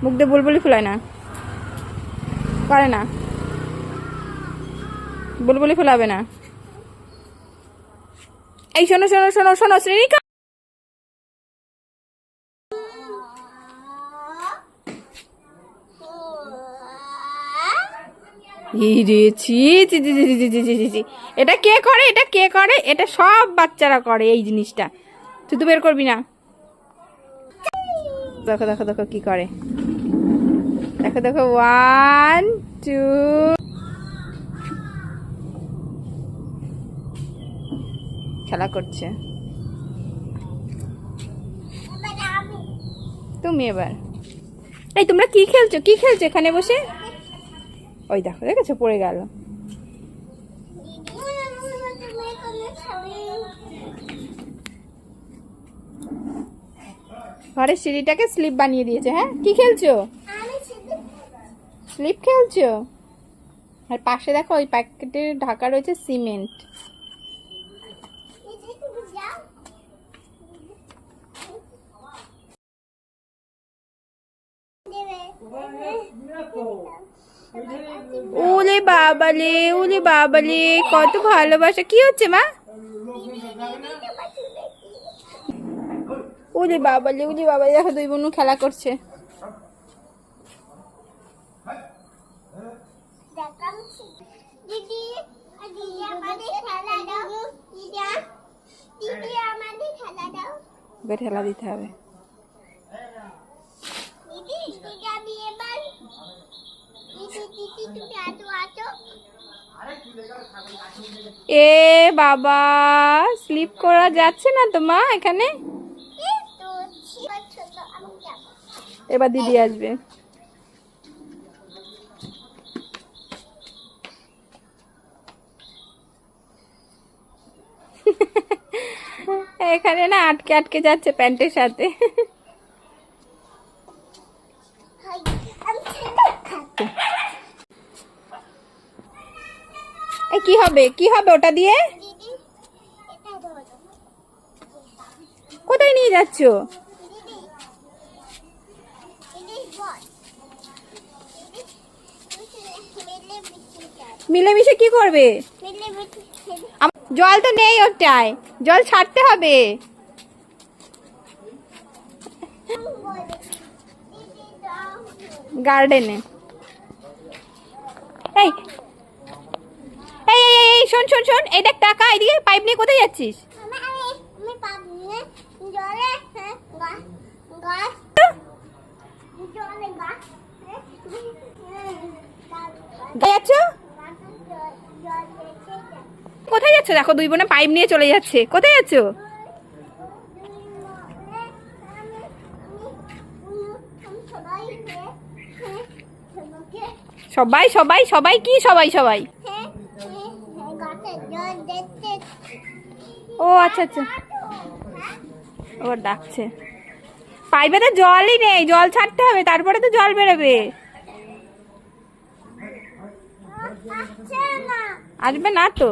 মুখ দিয়ে বুলবুলি ফুলায় না, পারে না, বুলবুলি ফুলাবে না। এই শোনো শোনো শোনো শোনো শ্রেণিকা, এটা কে করে, এটা কে করে? এটা সব বাচ্চারা করে এই জিনিসটা, তুই তো বের করবি না। দেখো দেখো দেখো কি করে, দেখো দেখো, 1 2 খেলা করছে। তুমি এবার, এই তোমরা কি খেলছো, কি খেলছো এখানে বসে? ওই দেখো, দেখেছো পড়ে গেল। ঘরের সিঁড়িটাকে স্লিপ বানিয়ে দিয়েছে। হ্যাঁ, কি খেলছো? স্লিপ খেলছো? আর পাশে দেখো ওই প্যাকেটের ঢাকা রয়েছে সিমেন্ট। ওলে বাবালে, ওলে বাবালে, কত ভালোবাসা। কি হচ্ছে মা? ওলে বাবালে, ওলে বাবালে, দেখো দুই বোন খেলা করছে। ঠেলা দিতে হবে। এ বাবা, স্লিপ করা যাচ্ছে না তো মা এখানে। এবার দিদি আসবে। এখানে না আটকে আটকে যাচ্ছে প্যান্টের সাথে। কি হবে, কি হবে ওটা দিয়ে? কোথায় নিয়ে যাচ্ছ? মিলেমিশে কি করবে? জল তো নেই ওটায়, জল ছাড়তে হবে। গার্ডেনে। এই এই এই শোন শোন শোন, এই দেখ টাকা, এদিকে পাইপ নিয়ে কোথায় যাচ্ছিস? কোথায় যাচ্ছ? দেখো দুই বোনে পাইপ নিয়ে চলে যাচ্ছে। কোথায় যাচ্ছ? সবাই সবাই সবাই কি সবাই সবাই? ও আচ্ছা আচ্ছা, ওর ডাকছে। পাইপে তো জলই নেই, জল ছাড়তে হবে, তারপরে তো জল বেরোবে। আসবে না তো।